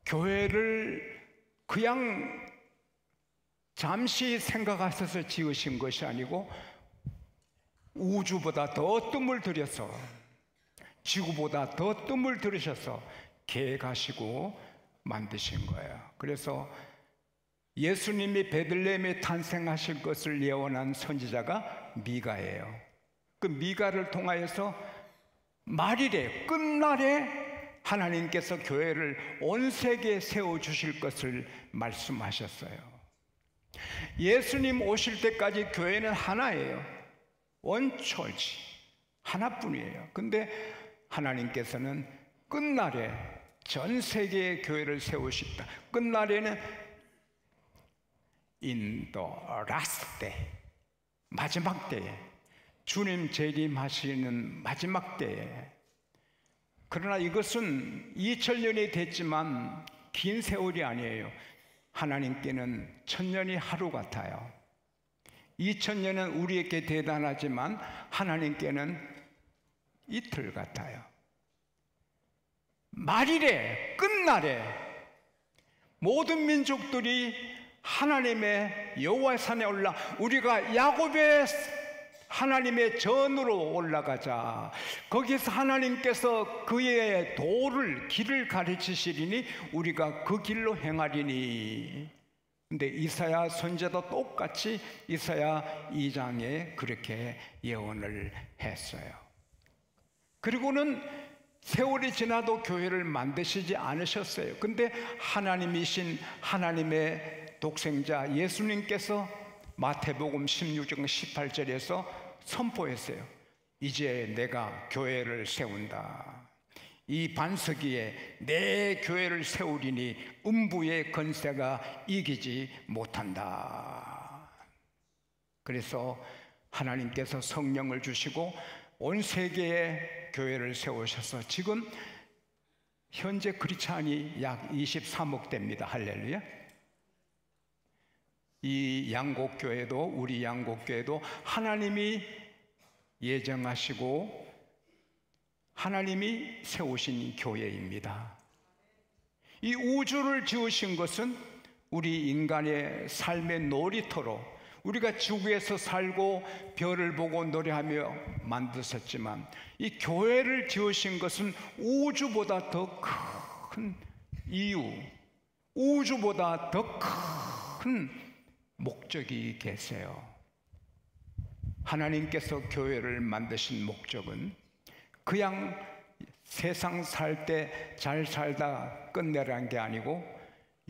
교회를 그냥 잠시 생각하셔서 지으신 것이 아니고 우주보다 더 뜸을 들여서, 지구보다 더 뜸을 들이셔서 계획하시고 만드신 거예요. 그래서 예수님이 베들레헴에 탄생하실 것을 예언한 선지자가 미가예요. 그 미가를 통하여서 말일에, 끝날에 하나님께서 교회를 온 세계에 세워주실 것을 말씀하셨어요. 예수님 오실 때까지 교회는 하나예요. 원처치, 하나뿐이에요. 근데 하나님께서는 끝날에 전 세계의 교회를 세우십니다. 끝날에는 in the last day, 마지막 때에, 주님 재림하시는 마지막 때에. 그러나 이것은 2000년이 됐지만 긴 세월이 아니에요. 하나님께는 1000년이 하루 같아요. 2000년은 우리에게 대단하지만 하나님께는 이틀 같아요. 말일에, 끝날에 모든 민족들이 하나님의 여호와의 산에 올라, 우리가 야곱의 하나님의 전으로 올라가자. 거기서 하나님께서 그의 도를, 길을 가르치시리니 우리가 그 길로 행하리니. 근데 이사야 선지자도 똑같이 이사야 2장에 그렇게 예언을 했어요. 그리고는 세월이 지나도 교회를 만드시지 않으셨어요. 근데 하나님이신 하나님의 독생자 예수님께서 마태복음 16장 18절에서 선포했어요. 이제 내가 교회를 세운다. 이 반석 위에 내 교회를 세우리니 음부의 권세가 이기지 못한다. 그래서 하나님께서 성령을 주시고 온 세계에 교회를 세우셔서 지금 현재 크리스찬이 약 23억 대입니다. 할렐루야. 이 양곡교회도, 우리 양곡교회도 하나님이 예정하시고 하나님이 세우신 교회입니다. 이 우주를 지으신 것은 우리 인간의 삶의 놀이터로, 우리가 지구에서 살고 별을 보고 노래하며 만드셨지만 이 교회를 지으신 것은 우주보다 더 큰 이유, 우주보다 더 큰 목적이 계세요. 하나님께서 교회를 만드신 목적은 그냥 세상 살 때 잘 살다 끝내라는 게 아니고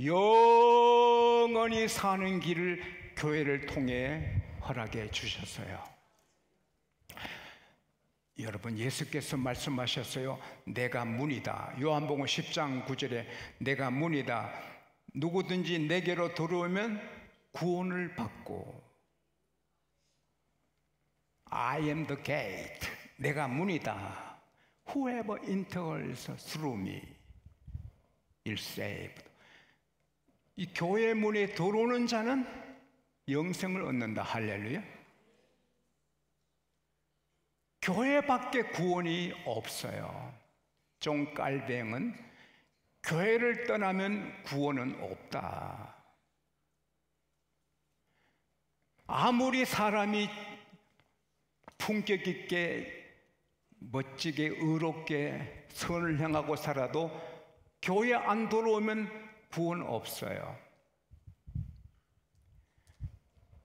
영원히 사는 길을 교회를 통해 허락해 주셨어요. 여러분, 예수께서 말씀하셨어요. 내가 문이다. 요한복음 10장 9절에 내가 문이다. 누구든지 내게로 들어오면 구원을 받고, I am the gate. 내가 문이다. Whoever enters through me is saved. 이 교회 문에 들어오는 자는 영생을 얻는다. 할렐루야. 교회밖에 구원이 없어요. 종깔뱅은 교회를 떠나면 구원은 없다. 아무리 사람이 품격 있게 멋지게 의롭게 선을 행하고 살아도 교회 안 들어오면 구원 없어요.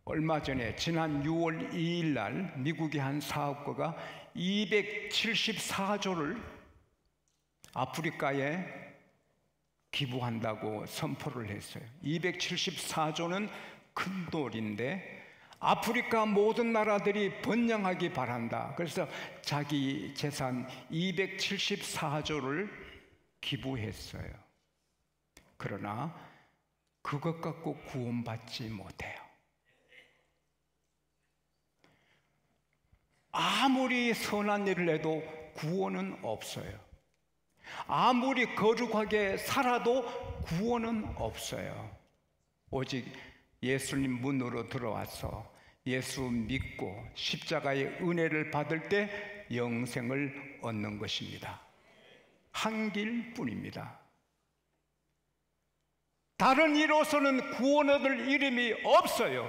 얼마 전에 지난 6월 2일 날 미국의 한 사업가가 274조를 아프리카에 기부한다고 선포를 했어요. 274조는 큰 돈인데 아프리카 모든 나라들이 번영하기 바란다. 그래서 자기 재산 274조를 기부했어요. 그러나 그것 갖고 구원받지 못해요. 아무리 선한 일을 해도 구원은 없어요. 아무리 거룩하게 살아도 구원은 없어요. 오직 예수님 문으로 들어와서 예수 믿고 십자가의 은혜를 받을 때 영생을 얻는 것입니다. 한 길뿐입니다. 다른 이로서는 구원 얻을 이름이 없어요.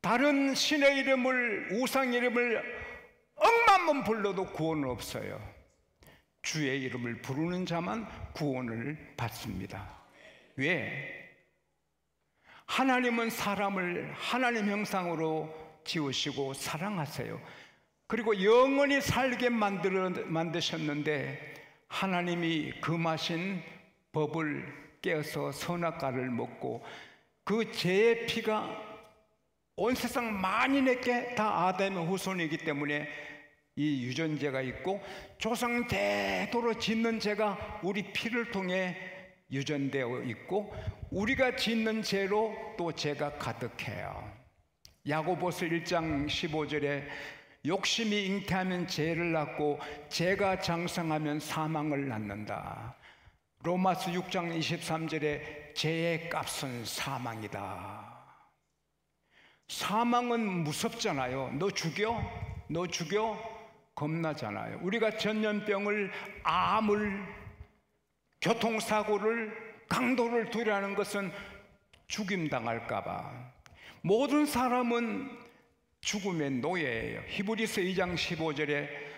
다른 신의 이름을, 우상 이름을 억만 번 불러도 구원은 없어요. 주의 이름을 부르는 자만 구원을 받습니다. 왜? 하나님은 사람을 하나님 형상으로 지으시고 사랑하세요. 그리고 영원히 살게 만드셨는데, 하나님이 금하신 법을 깨어서 선악과를 먹고 그 죄의 피가 온 세상 만인에게 다 아담의 후손이기 때문에 이 유전자가 있고, 조상 대도로 짓는 죄가 우리 피를 통해 유전되어 있고, 우리가 짓는 죄로 또 죄가 가득해요. 야고보서 1장 15절에 욕심이 잉태하면 죄를 낳고 죄가 장성하면 사망을 낳는다. 로마서 6장 23절에 죄의 값은 사망이다. 사망은 무섭잖아요. 너 죽여? 너 죽여? 겁나잖아요. 우리가 전염병을, 암을, 교통사고를, 강도를 두려워하는 것은 죽임당할까봐. 모든 사람은 죽음의 노예예요. 히브리서 2장 15절에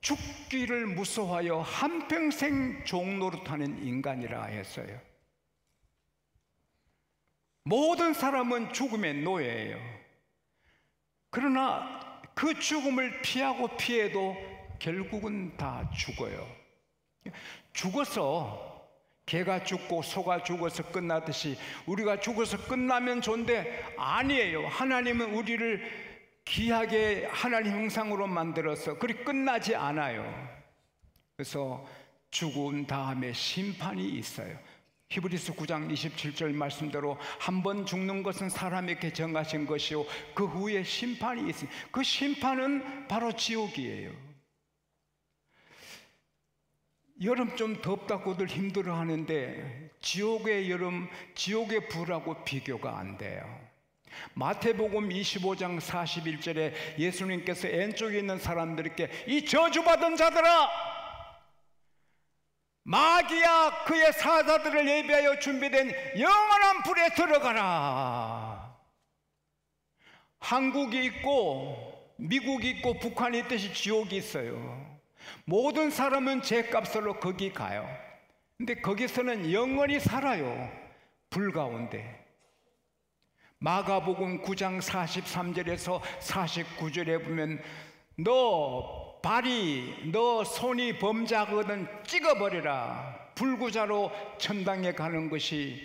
죽기를 무서워하여 한평생 종노릇하는 인간이라 했어요. 모든 사람은 죽음의 노예예요. 그러나 그 죽음을 피하고 피해도 결국은 다 죽어요. 죽어서, 개가 죽고 소가 죽어서 끝나듯이 우리가 죽어서 끝나면 좋은데 아니에요. 하나님은 우리를 귀하게 하나님 형상으로 만들어서 그리 끝나지 않아요. 그래서 죽은 다음에 심판이 있어요. 히브리서 9장 27절 말씀대로 한 번 죽는 것은 사람에게 정하신 것이요 그 후에 심판이 있어요. 그 심판은 바로 지옥이에요. 여름 좀 덥다고들 힘들어하는데 지옥의 여름, 지옥의 불하고 비교가 안 돼요. 마태복음 25장 41절에 예수님께서 왼쪽에 있는 사람들에게 이 저주받은 자들아, 마귀야 그의 사자들을 예비하여 준비된 영원한 불에 들어가라. 한국이 있고 미국이 있고 북한이 있듯이 지옥이 있어요. 모든 사람은 죄값으로 거기 가요. 근데 거기서는 영원히 살아요. 불 가운데. 마가복음 9장 43절에서 49절에 보면 너 발이, 너 손이 범죄하거든 찍어버리라. 불구자로 천당에 가는 것이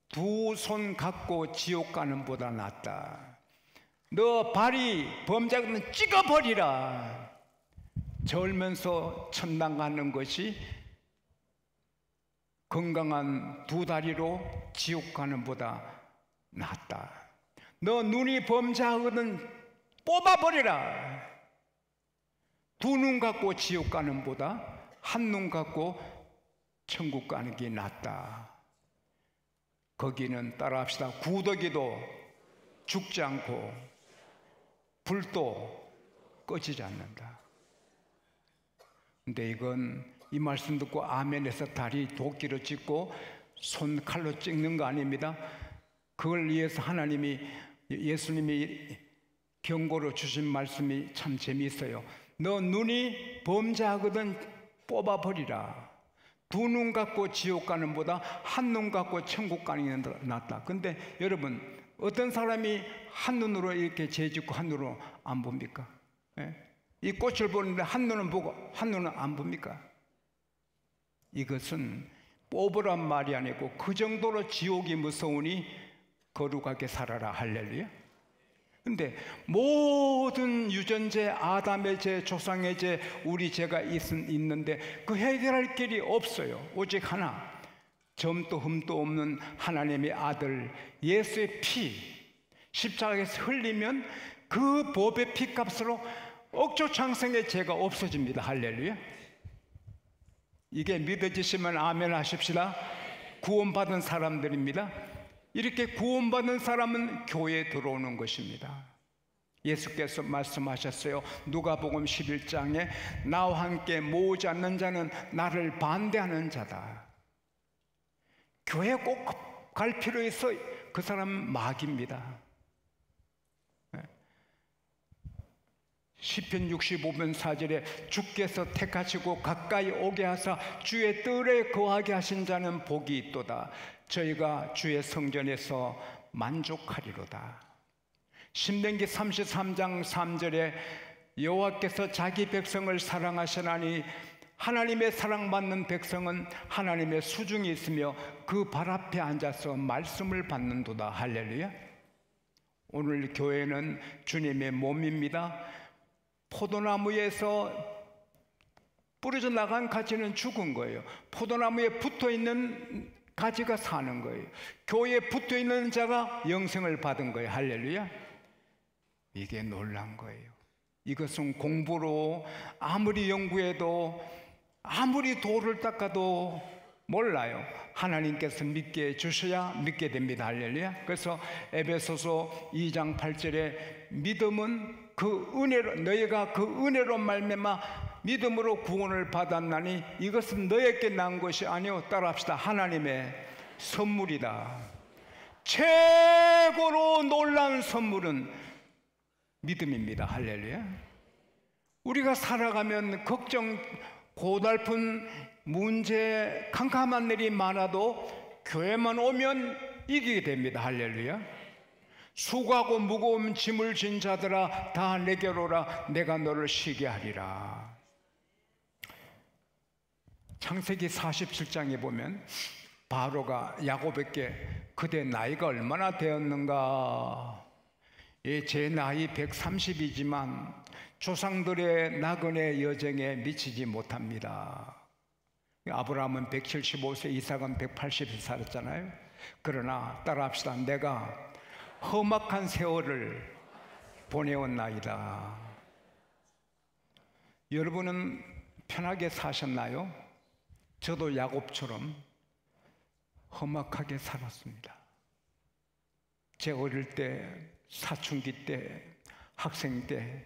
두 손 갖고 지옥 가는 보다 낫다. 너 발이 범죄하거든 찍어버리라. 절면서 천당 가는 것이 건강한 두 다리로 지옥 가는 보다 낫다. 너 눈이 범죄하거든 뽑아버리라. 두 눈 갖고 지옥 가는 보다 한 눈 갖고 천국 가는 게 낫다. 거기는 따라합시다. 구더기도 죽지 않고 불도 꺼지지 않는다. 근데 이건 이 말씀 듣고 아멘에서 다리 도끼로 찍고 손 칼로 찍는 거 아닙니다. 그걸 위해서 하나님이, 예수님이 경고로 주신 말씀이 참 재미있어요. 너 눈이 범죄하거든 뽑아버리라. 두 눈 갖고 지옥 가는 보다 한 눈 갖고 천국 가는 게 낫다. 근데 여러분, 어떤 사람이 한 눈으로 이렇게 죄 짓고 한 눈으로 안 봅니까? 예? 이 꽃을 보는데 한 눈은 보고 한 눈은 안 봅니까? 이것은 뽑으란 말이 아니고 그 정도로 지옥이 무서우니 거룩하게 살아라. 할렐루야. 근데 모든 유전죄, 아담의 죄, 조상의 죄, 우리 죄가 있는데 그 해결할 길이 없어요. 오직 하나, 점도 흠도 없는 하나님의 아들 예수의 피, 십자가에서 흘리면 그 법의 피값으로 억조 창생의 죄가 없어집니다. 할렐루야. 이게 믿어지시면 아멘 하십시다. 구원받은 사람들입니다. 이렇게 구원받은 사람은 교회에 들어오는 것입니다. 예수께서 말씀하셨어요. 누가복음 11장에 나와 함께 모으지 않는 자는 나를 반대하는 자다. 교회 꼭 갈 필요 있어. 그 사람 마귀입니다. 시편 65편 4절에 주께서 택하시고 가까이 오게 하사 주의 뜰에 거하게 하신 자는 복이 있도다. 저희가 주의 성전에서 만족하리로다. 신명기 33장 3절에 여호와께서 자기 백성을 사랑하시나니 하나님의 사랑받는 백성은 하나님의 수중이 있으며 그 발 앞에 앉아서 말씀을 받는도다. 할렐루야. 오늘 교회는 주님의 몸입니다. 포도나무에서 뿌려져 나간 가지는 죽은 거예요. 포도나무에 붙어있는 가지가 사는 거예요. 교회에 붙어있는 자가 영생을 받은 거예요. 할렐루야. 이게 놀란 거예요. 이것은 공부로 아무리 연구해도 아무리 돌을 닦아도 몰라요. 하나님께서 믿게 해주셔야 믿게 됩니다. 할렐루야. 그래서 에베소서 2장 8절에 믿음은 그 은혜로, 너희가 그 은혜로 말미암아 믿음으로 구원을 받았나니 이것은 너희에게 난 것이 아니요, 따라합시다, 하나님의 선물이다. 최고로 놀라운 선물은 믿음입니다. 할렐루야. 우리가 살아가면 걱정, 고달픈 문제, 캄캄한 일이 많아도 교회만 오면 이기게 됩니다. 할렐루야. 수고하고 무거운 짐을 진 자들아 다 내게로 오라. 내가 너를 쉬게 하리라. 창세기 47장에 보면 바로가 야곱에게 그대 나이가 얼마나 되었는가? 제 나이 130이지만 조상들의 나그네 여정에 미치지 못합니다. 아브라함은 175세, 이삭은 180세 살았잖아요. 그러나 따라합시다. 내가 험악한 세월을 보내었나이다. 여러분은 편하게 사셨나요? 저도 야곱처럼 험악하게 살았습니다. 제 어릴 때, 사춘기 때, 학생 때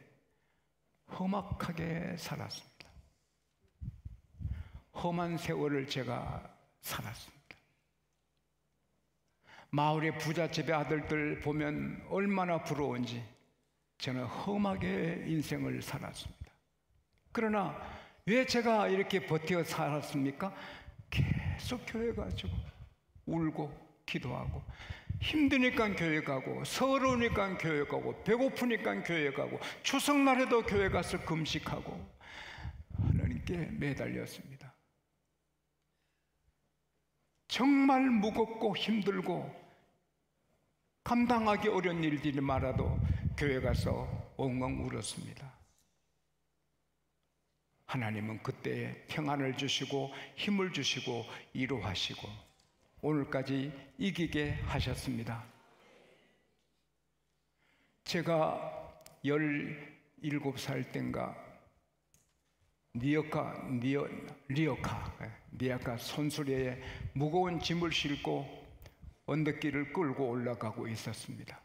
험악하게 살았습니다. 험한 세월을 제가 살았습니다. 마을의 부잣집의 아들들 보면 얼마나 부러운지 저는 험하게 인생을 살았습니다. 그러나 왜 제가 이렇게 버텨 살았습니까? 계속 교회 가지고 울고 기도하고, 힘드니까 교회 가고, 서러우니까 교회 가고, 배고프니까 교회 가고, 추석날에도 교회 가서 금식하고 하나님께 매달렸습니다. 정말 무겁고 힘들고 감당하기 어려운 일들이 많아도 교회 가서 엉엉 울었습니다. 하나님은 그때 평안을 주시고 힘을 주시고 위로하시고 오늘까지 이기게 하셨습니다. 제가 17살 땐가 리어카 손수레에 무거운 짐을 싣고 언덕길을 끌고 올라가고 있었습니다.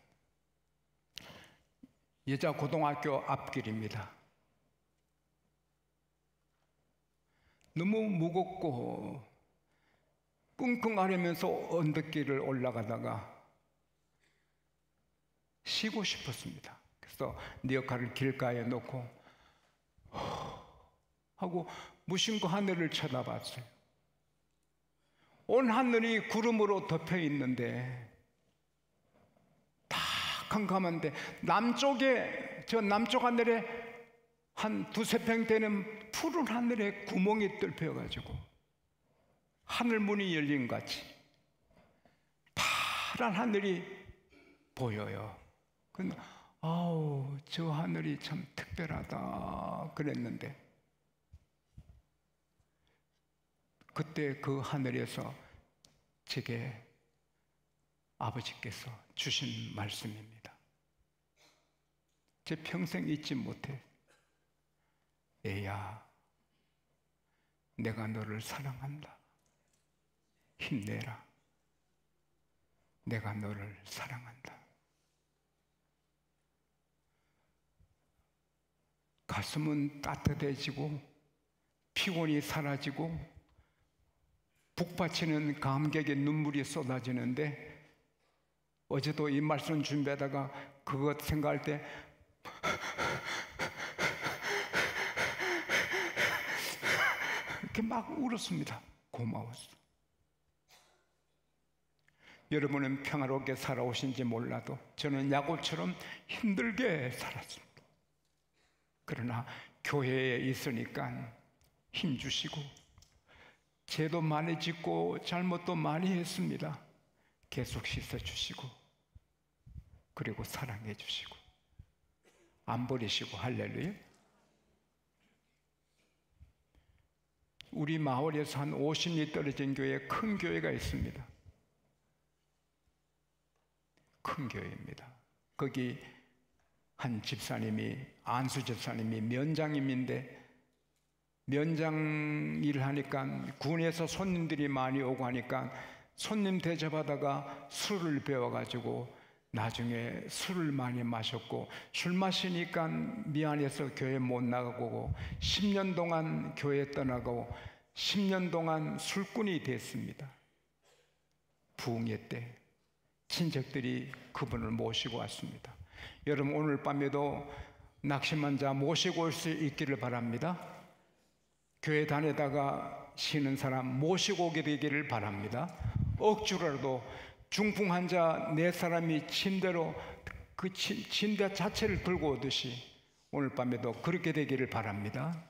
여자 고등학교 앞길입니다. 너무 무겁고 끙끙 앓으면서 언덕길을 올라가다가 쉬고 싶었습니다. 그래서 리어카를 길가에 놓고 하고 무심코 하늘을 쳐다봤어요. 온 하늘이 구름으로 덮여 있는데 다 캄캄한데 저 남쪽 하늘에 한 두세 평 되는 푸른 하늘에 구멍이 뚫혀가지고 하늘 문이 열린 것 같이 파란 하늘이 보여요. 근데 아우, 저 하늘이 참 특별하다 그랬는데 그때 그 하늘에서 제게 아버지께서 주신 말씀입니다. 제 평생 잊지 못해. 애야, 내가 너를 사랑한다. 힘내라. 내가 너를 사랑한다. 가슴은 따뜻해지고 피곤이 사라지고 북받치는 감격의 눈물이 쏟아지는데, 어제도 이 말씀 준비하다가 그것 생각할 때 이렇게 막 울었습니다. 고마웠어. 여러분은 평화롭게 살아오신지 몰라도 저는 야곱처럼 힘들게 살았습니다. 그러나 교회에 있으니까 힘주시고, 죄도 많이 짓고 잘못도 많이 했습니다. 계속 씻어주시고, 그리고 사랑해 주시고, 안 버리시고. 할렐루야. 우리 마을에서 한 50리 떨어진 교회에 큰 교회가 있습니다. 큰 교회입니다. 거기 한 집사님이, 안수 집사님이 면장님인데, 면장 일을 하니까 군에서 손님들이 많이 오고 하니까 손님 대접하다가 술을 배워가지고 나중에 술을 많이 마셨고, 술 마시니까 미안해서 교회 못 나가고 10년 동안 교회 떠나고 10년 동안 술꾼이 됐습니다. 부흥회 때 친척들이 그분을 모시고 왔습니다. 여러분, 오늘 밤에도 낙심한 자 모시고 올 수 있기를 바랍니다. 교회 다니다가 쉬는 사람 모시고 오게 되기를 바랍니다. 억지로라도 중풍 환자 4사람이 침대로 그 침대 자체를 들고 오듯이 오늘 밤에도 그렇게 되기를 바랍니다.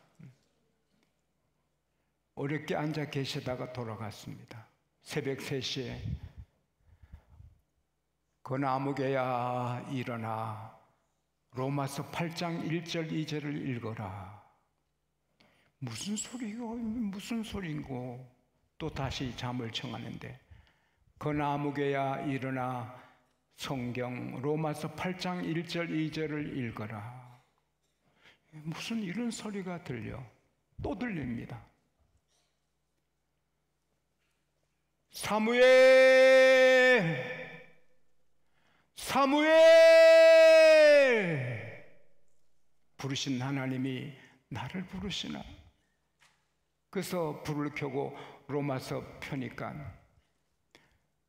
어렵게 앉아 계시다가 돌아갔습니다. 새벽 3시에 거나무개야 일어나 로마서 8장 1절 2절을 읽어라. 무슨 소리고 무슨 소리인고 또 다시 잠을 청하는데, 거나무개야 일어나 성경 로마서 8장 1절 2절을 읽어라. 무슨 이런 소리가 들려? 또 들립니다. 사무엘, 사무엘! 부르신 하나님이 나를 부르시나? 그래서 불을 켜고 로마서 펴니까,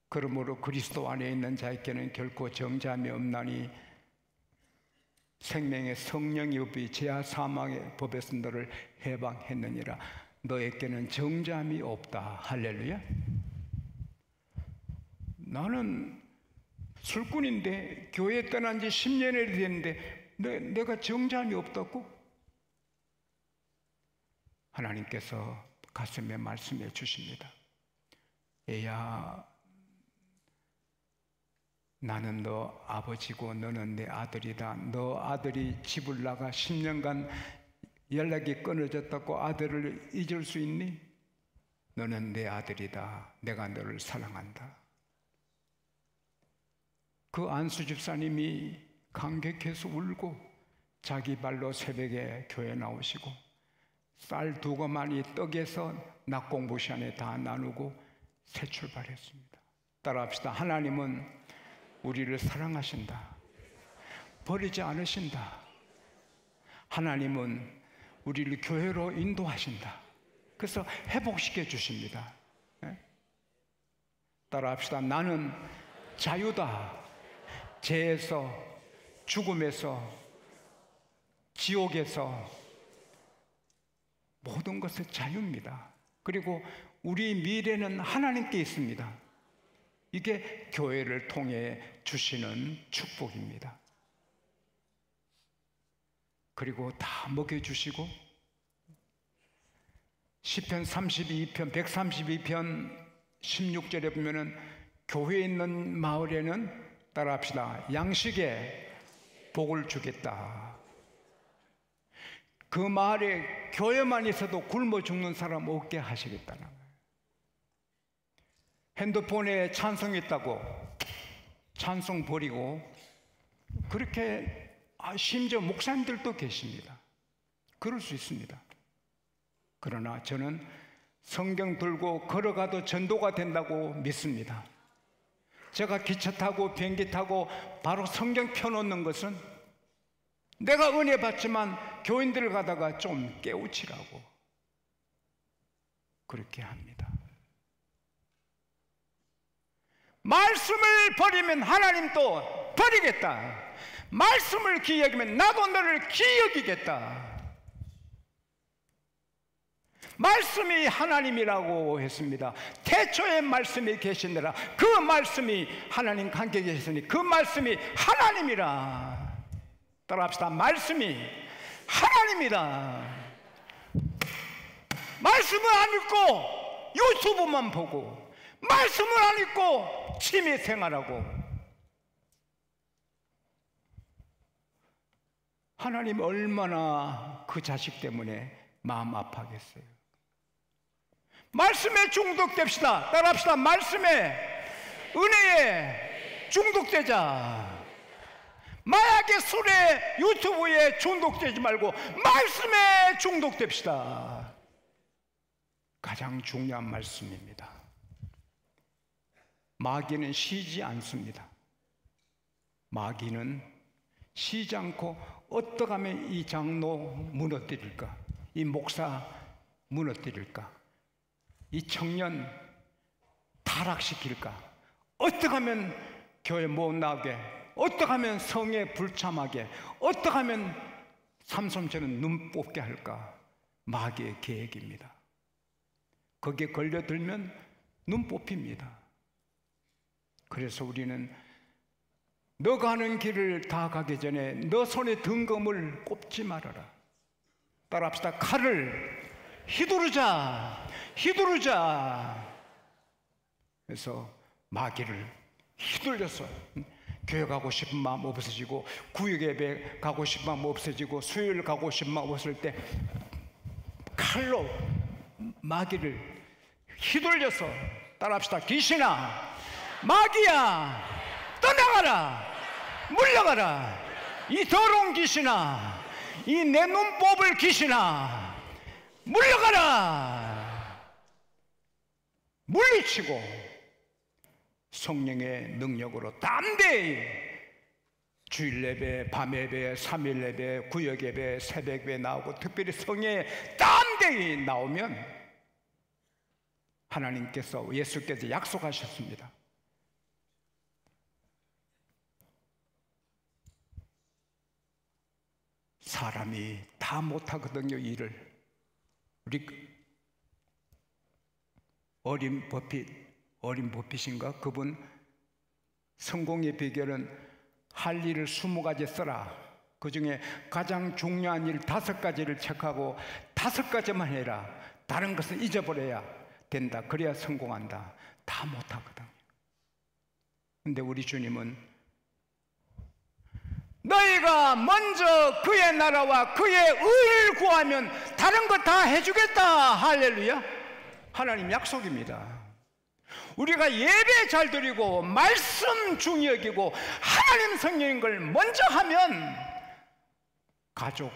그러므로 그리스도 안에 있는 자에게는 결코 정죄함이 없나니 생명의 성령이 없이 죄와 사망의 법에서 너를 해방했느니라. 너에게는 정죄함이 없다. 할렐루야. 나는 술꾼인데 교회 떠난 지 10년이 됐는데 내가 정죄함이 없다고? 하나님께서 가슴에 말씀해 주십니다. 얘야, 나는 너 아버지고 너는 내 아들이다. 너 아들이 집을 나가 10년간 연락이 끊어졌다고 아들을 잊을 수 있니? 너는 내 아들이다. 내가 너를 사랑한다. 그 안수 집사님이 감격해서 울고 자기 발로 새벽에 교회 나오시고 쌀 2거만이 떡에서 낙공부 시간에 다 나누고 새 출발했습니다. 따라합시다. 하나님은 우리를 사랑하신다. 버리지 않으신다. 하나님은 우리를 교회로 인도하신다. 그래서 회복시켜 주십니다. 따라합시다. 나는 자유다. 죄에서, 죽음에서, 지옥에서 모든 것의 자유입니다. 그리고 우리 미래는 하나님께 있습니다. 이게 교회를 통해 주시는 축복입니다. 그리고 다 먹여주시고, 시편 32편 132편 16절에 보면은 교회에 있는 마을에는, 따라합시다, 양식에 복을 주겠다. 그 마을에 교회만 있어도 굶어 죽는 사람 없게 하시겠다는 거예요. 핸드폰에 찬송 있다고 찬송 버리고 그렇게 심지어 목사님들도 계십니다. 그럴 수 있습니다. 그러나 저는 성경 들고 걸어가도 전도가 된다고 믿습니다. 제가 기차 타고 비행기 타고 바로 성경 펴놓는 것은 내가 은혜 받지만 교인들 가다가 좀 깨우치라고 그렇게 합니다. 말씀을 버리면 하나님도 버리겠다. 말씀을 기여기면 나도 너를 기여기겠다. 말씀이 하나님이라고 했습니다. 태초에 말씀이 계시느라 그 말씀이 하나님과 함께 계시니 그 말씀이 하나님이라. 따라합시다. 말씀이 하나님이다. 말씀을 안 읽고 유튜브만 보고 말씀을 안 읽고 취미 생활하고 하나님 얼마나 그 자식 때문에 마음 아파하겠어요. 말씀에 중독됩시다. 따라합시다. 말씀에, 은혜에 중독되자. 마약에, 술에, 유튜브에 중독되지 말고 말씀에 중독됩시다. 가장 중요한 말씀입니다. 마귀는 쉬지 않습니다. 마귀는 쉬지 않고 어떻게 하면 이 장로 무너뜨릴까, 이 목사 무너뜨릴까, 이 청년 타락시킬까, 어떻게 하면 교회 못 나오게, 어떻게 하면 성에 불참하게, 어떻게 하면 삼손처럼 눈 뽑게 할까. 마귀의 계획입니다. 거기에 걸려들면 눈 뽑힙니다. 그래서 우리는 너 가는 길을 다 가기 전에 너 손에 든 검을 꼽지 말아라. 따라합시다. 칼을 휘두르자. 휘두르자. 그래서 마귀를 휘둘려서 교회 가고 싶은 마음 없어지고, 구역예배 가고 싶은 마음 없어지고, 수요일 가고 싶은 마음 없을 때 칼로 마귀를 휘둘려서, 따라합시다. 귀신아, 마귀야, 떠나가라, 물러가라. 이 더러운 귀신아, 이 내 눈 뽑을 귀신아, 물러가라. 물리치고 성령의 능력으로 담대히 주일 예배, 밤 예배, 3일 예배, 구역 예배, 새벽 예배 나오고, 특별히 성에 담대히 나오면 하나님께서, 예수께서 약속하셨습니다. 사람이 다 못하거든요, 일을. 우리 어린 버핏인가? 그분 성공의 비결은 할 일을 20가지 써라. 그 중에 가장 중요한 일 5가지를 체크하고 5가지만 해라. 다른 것은 잊어버려야 된다. 그래야 성공한다. 다 못하거든요. 근데 우리 주님은 너희가 먼저 그의 나라와 그의 의를 구하면 다른 거 다 해주겠다. 할렐루야. 하나님 약속입니다. 우리가 예배 잘 드리고 말씀 중히 여기고 하나님 성령인 걸 먼저 하면 가족,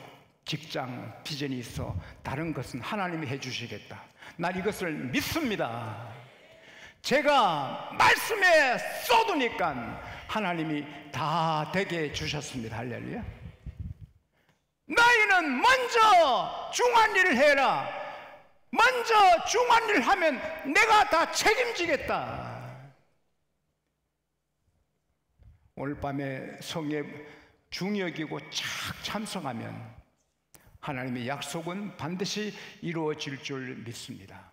직장, 비전이 있어. 다른 것은 하나님이 해주시겠다. 난 이것을 믿습니다. 제가 말씀에 쏟으니까 하나님이 다 되게 해주셨습니다. 할렐루야. 너희는 먼저 중한 일을 해라. 먼저 중한 일을 하면 내가 다 책임지겠다. 오늘 밤에 성에 중히 여기고 착 참석하면 하나님의 약속은 반드시 이루어질 줄 믿습니다.